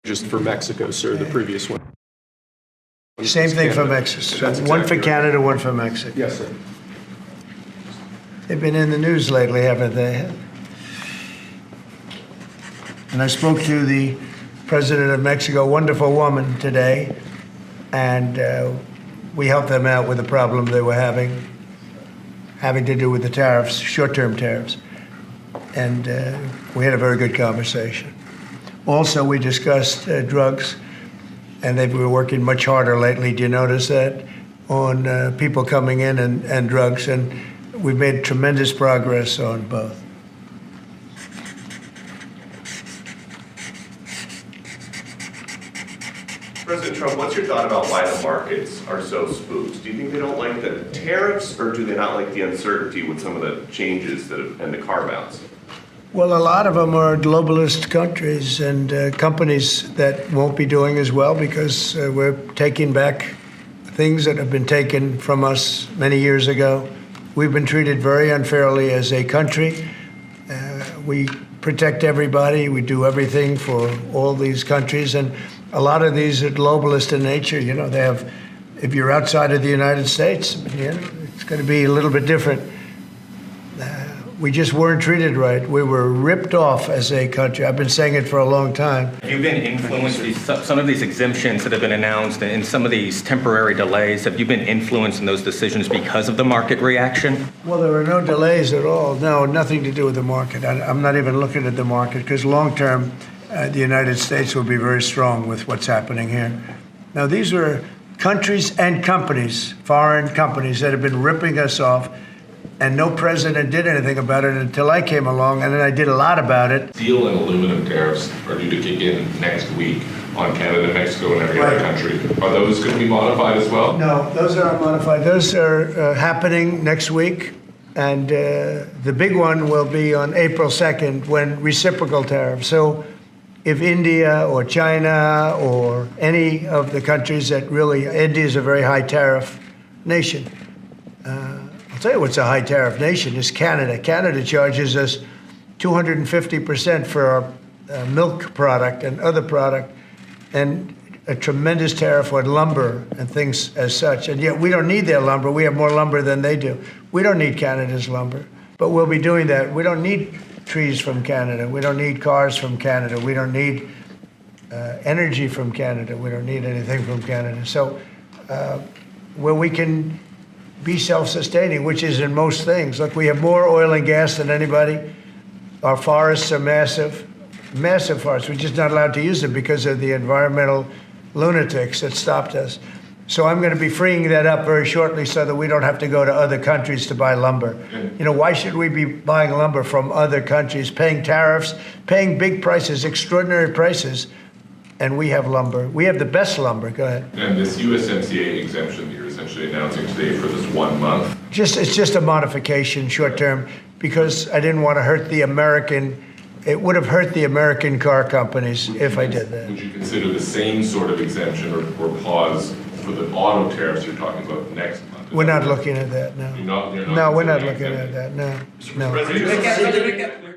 Just for Mexico, sir, the previous one. Same thing for Mexico. That's One for exactly right. Canada, one for Mexico. Yes, sir. They've been in the news lately, haven't they? And I spoke to the president of Mexico, wonderful woman, today, and we helped them out with the problem they were having to do with the tariffs, short-term tariffs. And we had a very good conversation. Also, we discussed drugs, and they've been working much harder lately. Do you notice that? On people coming in and drugs, and we've made tremendous progress on both. President Trump, what's your thought about why the markets are so spooked? Do you think they don't like the tariffs, or do they not like the uncertainty with some of the changes and the carve-outs? Well, a lot of them are globalist countries and companies that won't be doing as well because we're taking back things that have been taken from us many years ago. We've been treated very unfairly as a country. We protect everybody. We do everything for all these countries. And a lot of these are globalist in nature. You know, they have, if you're outside of the United States, you know, it's going to be a little bit different. We just weren't treated right. We were ripped off as a country. I've been saying it for a long time. Have you been influenced, some of these exemptions that have been announced and some of these temporary delays, have you been influenced in those decisions because of the market reaction? Well, there are no delays at all. No, nothing to do with the market. I'm not even looking at the market because long term, the United States will be very strong with what's happening here. Now, these are countries and companies, foreign companies, that have been ripping us off. And no president did anything about it until I came along, and then I did a lot about it. Steel and aluminum tariffs are due to kick in next week on Canada, Mexico, and every other country. Are those going to be modified as well? No, those are not modified. Those are happening next week, and the big one will be on April 2nd when reciprocal tariffs. So if India or China or any of the countries that really, India is a very high tariff nation. I'll tell you what's a high tariff nation is Canada. Canada charges us 250% for our milk product and other product, and a tremendous tariff on lumber and things as such. And yet we don't need their lumber. We have more lumber than they do. We don't need Canada's lumber, but we'll be doing that. We don't need trees from Canada. We don't need cars from Canada. We don't need energy from Canada. We don't need anything from Canada. So where we can be self-sustaining, which is in most things. Look, we have more oil and gas than anybody. Our forests are massive, massive forests. We're just not allowed to use them because of the environmental lunatics that stopped us. So I'm going to be freeing that up very shortly so that we don't have to go to other countries to buy lumber. You know, why should we be buying lumber from other countries, paying tariffs, paying big prices, extraordinary prices, and we have lumber. We have the best lumber. Go ahead. And this USMCA exemption that you're essentially announcing today for this 1 month? It's just a modification, short term, because I didn't want to hurt the American. It would have hurt the American car companies if I did that. Would you consider the same sort of exemption or pause for the auto tariffs you're talking about next month? We're not looking at that, no. You're not No, we're not looking considering at that, no. President,